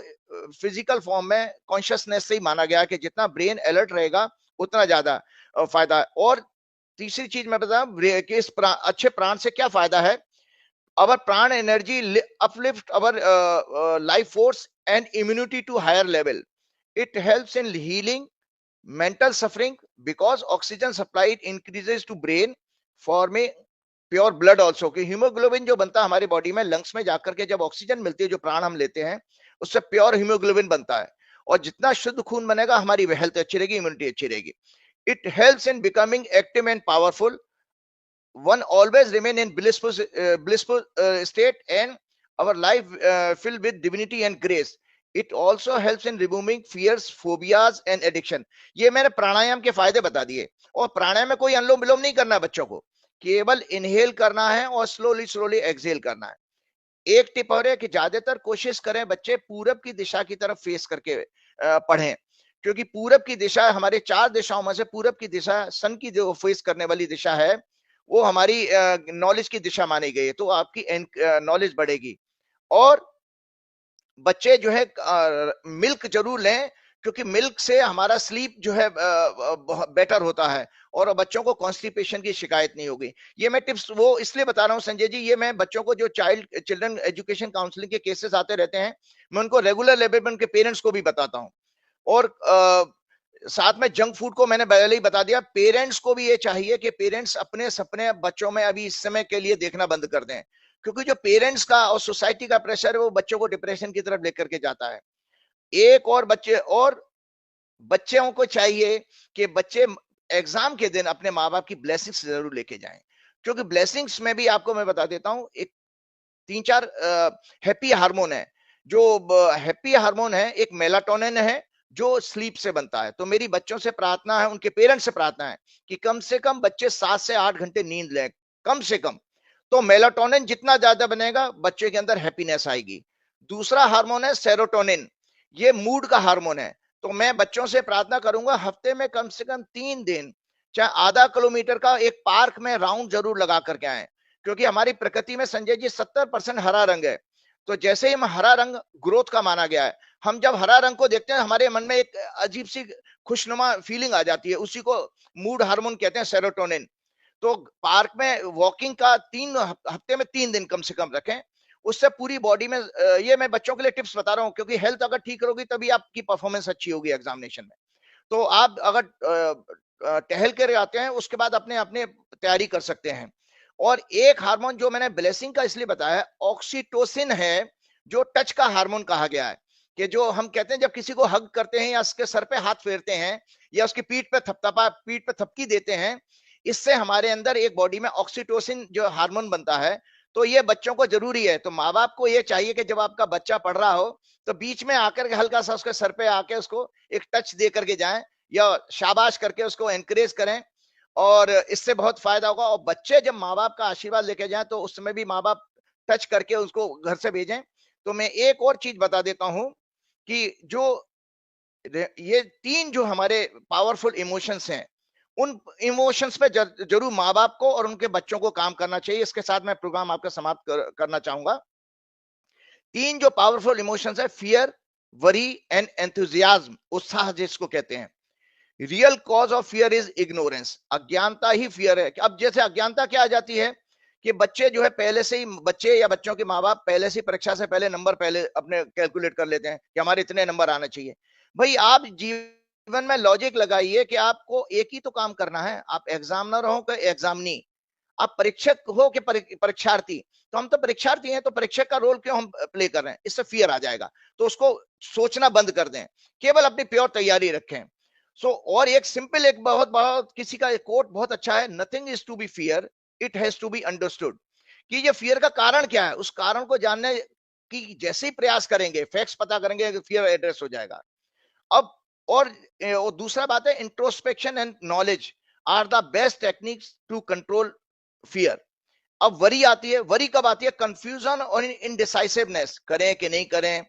फिजिकल फॉर्म में कॉन्शियसनेस से ही माना गया है कि जितना ब्रेन अलर्ट रहेगा उतना ज्यादा फायदा है। और तीसरी चीज मैं बताऊं कि इस अच्छे प्राण से क्या फायदा है। our pran energy uplift our life force and immunity to higher level. It helps in healing mental suffering because oxygen supply increases to brain, forming pure blood also, कि हीमोग्लोबिन जो बनता है हमारी बॉडी में, लंग्स में जाकर के जब ऑक्सीजन मिलती है, जो प्राण हम लेते हैं, उससे प्योर हीमोग्लोबिन बनता है। और जितना शुद्ध खून बनेगा, हमारी हेल्थ अच्छी रहेगी, इम्यूनिटी अच्छी रहेगी। It helps in becoming active and powerful. One always remain in blissful state and our life filled with divinity and grace. It also helps in removing fears, phobias and addiction. ये मैंने प्राणायाम के फायदे बता दिए। और प्राणायाम में कोई अनुलोम विलोम नहीं करना बच्चों को, केवल इनहेल करना है और स्लोली स्लोली एक्सहेल करना है। एक टिप और है कि ज्यादातर कोशिश करें बच्चे पूरब की दिशा की तरफ फेस करके पढ़ें, क्योंकि पूरब की दिशा, हमारे 4 दिशाओं में से पूरब की दिशा, सन की जो फेस करने वाली दिशा है, वो हमारी नॉलेज की दिशा मानी गई है, तो आपकी नॉलेज बढ़ेगी। और बच्चे जो है मिल्क जरूर लें, क्योंकि मिल्क से हमारा स्लीप जो है बेटर होता है, और बच्चों को कॉन्स्टिपेशन की शिकायत नहीं होगी। ये मैं टिप्स वो इसलिए बता रहा हूँ संजय जी, ये मैं बच्चों को, जो चिल्ड्रन एजुकेशन काउंसलिंग के केसेस आते रहते हैं, मैं उनको रेगुलर लेवल पर उनके पेरेंट्स को भी बताता हूँ। और साथ में जंक फूड को मैंने पहले ही बता दिया। पेरेंट्स को भी ये चाहिए कि पेरेंट्स अपने सपने बच्चों में अभी इस समय के लिए देखना बंद कर दें, क्योंकि जो पेरेंट्स का और सोसाइटी का प्रेशर है, वो बच्चों को डिप्रेशन की तरफ लेकर के जाता है। एक और बच्चों को चाहिए कि बच्चे एग्जाम के दिन अपने माँ बाप की ब्लेसिंग्स जरूर लेके जाएं, क्योंकि ब्लेसिंग्स में भी आपको मैं बता देता हूं, एक 3-4 हैप्पी हार्मोन है। जो हैप्पी हार्मोन है, एक मेलाटोनिन है जो स्लीप से बनता है। तो मेरी बच्चों से प्रार्थना है, उनके पेरेंट्स से प्रार्थना है कि कम से कम बच्चे 7 से 8 घंटे नींद लें, कम से कम। तो मेलाटोनिन जितना ज्यादा बनेगा, बच्चे के अंदर हैप्पीनेस आएगी। दूसरा हार्मोन है सेरोटोनिन, ये मूड का हार्मोन है। तो मैं बच्चों से प्रार्थना करूंगा, हफ्ते में कम से कम 3 दिन, चाहे आधा किलोमीटर का एक पार्क में राउंड जरूर लगा करके आए, क्योंकि हमारी प्रकृति में संजय जी 70% हरा रंग है। तो जैसे ही हम हरा रंग ग्रोथ का माना गया है, हम जब हरा रंग को देखते हैं, हमारे मन में एक अजीब सी खुशनुमा फीलिंग आ जाती है, उसी को मूड हार्मोन कहते हैं, सेरोटोनिन। तो पार्क में वॉकिंग का हफ्ते में 3 दिन कम से कम रखें, उससे पूरी बॉडी में ये मैं बच्चों के लिए टिप्स बता रहा हूं, क्योंकि हेल्थ अगर ठीक रहोगी तभी आपकी परफॉर्मेंस अच्छी होगी एग्जामिनेशन में। तो आप अगर टहल कर आते हैं, उसके बाद अपने अपने तैयारी कर सकते हैं। और एक हार्मोन जो मैंने ब्लेसिंग का इसलिए बताया, ऑक्सीटोसिन है, जो टच का हार्मोन कहा गया है, कि जो हम कहते हैं जब किसी को हग करते हैं या उसके सर पे हाथ फेरते हैं या उसकी पीठ पे थपकी देते हैं, इससे हमारे अंदर एक बॉडी में ऑक्सीटोसिन जो हार्मोन बनता है। तो ये बच्चों को जरूरी है। तो माँ बाप को ये चाहिए कि जब आपका बच्चा पढ़ रहा हो, तो बीच में आकर के हल्का सा उसके सर पे आके उसको एक टच दे करके जाएं, या शाबाश करके उसको एनकरेज करें, और इससे बहुत फायदा होगा। और बच्चे जब माँ बाप का आशीर्वाद लेके जाएं, तो उस समय भी माँ बाप टच करके उसको घर से भेजें। तो मैं एक और चीज बता देता हूं कि जो ये 3 जो हमारे पावरफुल इमोशंस हैं, उन इमोशंस पे जरूर माँ बाप को और उनके बच्चों को काम करना चाहिए। इसके साथ मैं प्रोग्राम आपका समाप्त करना चाहूंगा। 3 जो पावरफुल इमोशंस है, फियर, वरी एंड एंथुजियाज्म, उत्साह जिसको कहते हैं। Real cause of fear is ignorance, अज्ञानता ही फियर है। अब जैसे अज्ञानता क्या आ जाती है कि बच्चे जो है पहले से ही, बच्चे या बच्चों के माँ बाप पहले से परीक्षा से पहले नंबर पहले अपने कैलकुलेट कर लेते हैं कि हमारे इतने नंबर आने चाहिए। भाई आप जीवन में लॉजिक लगाइए कि आपको एक ही तो काम करना है, आप एग्जामिनर हो कि एग्जामिनी, आप परीक्षक हो कि परीक्षार्थी। तो हम तो परीक्षार्थी हैं, तो परीक्षक का रोल क्यों हम प्ले कर रहे हैं, इससे फियर आ जाएगा। तो उसको सोचना बंद कर दें, केवल अपनी प्योर तैयारी रखें। और एक सिंपल, एक बहुत बहुत किसी का एक कोट बहुत अच्छा है, nothing is to be fear, it has to be understood. कि ये फियर का कारण क्या है, उस कारण को जानने की जैसे ही प्रयास करेंगे, फैक्ट्स पता करेंगे, फियर एड्रेस हो जाएगा। अब और दूसरा बात है, introspection and knowledge are the best techniques to control fear. अब वरी आती है, वरी कब आती है? कंफ्यूजन और इनडिसाइसिवनेस, करें कि नहीं करें,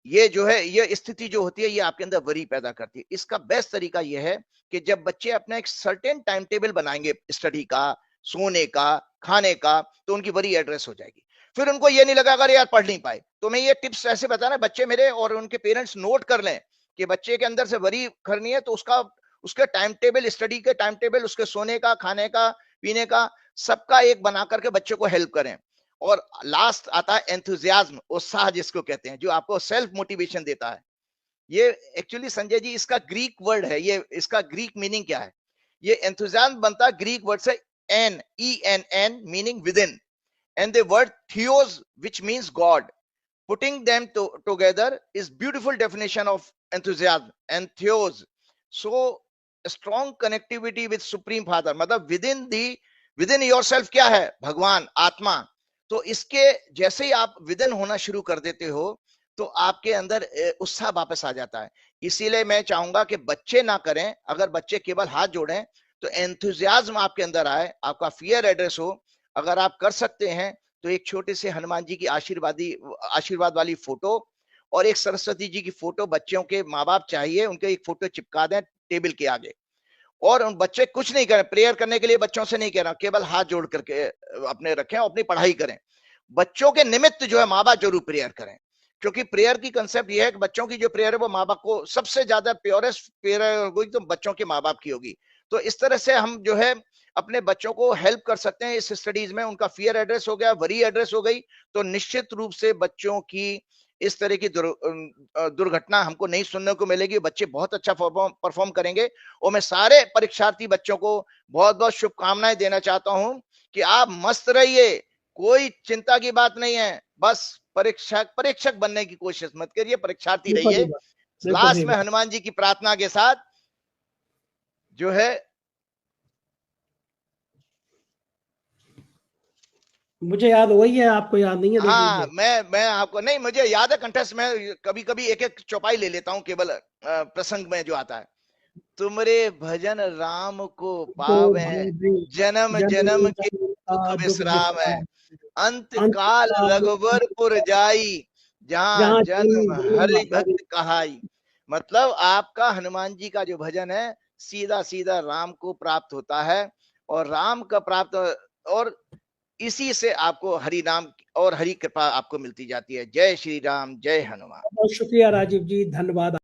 ये जो है, ये स्थिति जो होती है, ये आपके अंदर वरी पैदा करती है। इसका बेस्ट तरीका ये है कि जब बच्चे अपना एक सर्टेन टाइम टेबल बनाएंगे स्टडी का, सोने का, खाने का, तो उनकी वरी एड्रेस हो जाएगी। फिर उनको ये नहीं लगा अगर यार पढ़ नहीं पाए। तो मैं ये टिप्स ऐसे बताना, बच्चे मेरे और उनके पेरेंट्स नोट कर लें कि बच्चे के अंदर से वरी करनी है, तो उसके टाइम टेबल, स्टडी के टाइम टेबल, उसके सोने का, खाने का, पीने का, सबका एक बना करके बच्चे को हेल्प करें। और लास्ट आता है एंथुजियाज्म, उत्साह जिसको कहते हैं, जो आपको सेल्फ मोटिवेशन देता है। ये एक्चुअली संजय जी इसका ग्रीक वर्ड है, ये इसका ग्रीक मीनिंग क्या है? ये एंथुजियाज्म बनता है ग्रीक वर्ड से en, ENN, meaning with in, and the word theos which means God. Putting them together is beautiful definition of enthusiasm and theos. So strong connectivity with supreme father, मतलब within yourself क्या है? भगवान, आत्मा। तो इसके जैसे ही आप विदिन होना शुरू कर देते हो, तो आपके अंदर उत्साह वापस आ जाता है। इसीलिए मैं चाहूंगा कि बच्चे ना करें, अगर बच्चे केवल हाथ जोड़ें, तो एंथुजियाज्म आपके अंदर आए, आपका फियर एड्रेस हो। अगर आप कर सकते हैं तो एक छोटे से हनुमान जी की आशीर्वाद वाली फोटो और एक सरस्वती जी की फोटो बच्चों के माँ बाप चाहिए, उनके एक फोटो चिपका दें टेबल के आगे। और उन बच्चे कुछ नहीं करें, प्रेयर करने के लिए बच्चों से नहीं कह रहा, केवल हाथ जोड़ करके अपने रखें और अपनी पढ़ाई करें। बच्चों के निमित्त जो है माँ बाप जरूर प्रेयर करें, क्योंकि प्रेयर की कंसेप्ट ये है कि बच्चों की जो प्रेयर है वो माँ बाप को सबसे ज्यादा प्योरेस्ट प्रेयर होगी, तो बच्चों के माँ बाप की होगी। तो इस तरह से हम जो है अपने बच्चों को हेल्प कर सकते हैं इस स्टडीज में। उनका फियर एड्रेस हो गया, वरी एड्रेस हो गई, तो निश्चित रूप से बच्चों की इस तरह की दुर्घटना हमको नहीं सुनने को मिलेगी। बच्चे बहुत अच्छा परफॉर्म करेंगे। और मैं सारे परीक्षार्थी बच्चों को बहुत बहुत शुभकामनाएं देना चाहता हूं कि आप मस्त रहिए, कोई चिंता की बात नहीं है। बस परीक्षक बनने की कोशिश मत करिए, परीक्षार्थी रहिए। लास्ट में हनुमान जी की प्रार्थना के साथ जो है, मुझे याद वही है, आपको याद नहीं है? देख हाँ, लीजिए। मैं आपको नहीं, मुझे याद है कंठस्थ। मैं कभी कभी एक एक चौपाई ले लेता हूँ केवल प्रसंग में जो आता है। तुमरे भजन राम को तो पावे, भावे जन्म जन्म जन्म के जन्म दुख का दुख विश्राम है। विश्राम, अंत अंत काल काल रघुवरपुर जाई, जहाँ जहाँ जन्म जन्म हरि भक्त कहाई। मतलब आपका हनुमान जी का जो भजन है, सीधा सीधा राम को प्राप्त होता है, और राम का प्राप्त, और इसी से आपको हरि नाम और हरि कृपा आपको मिलती जाती है। जय श्री राम, जय हनुमान। बहुत शुक्रिया राजीव जी, धन्यवाद।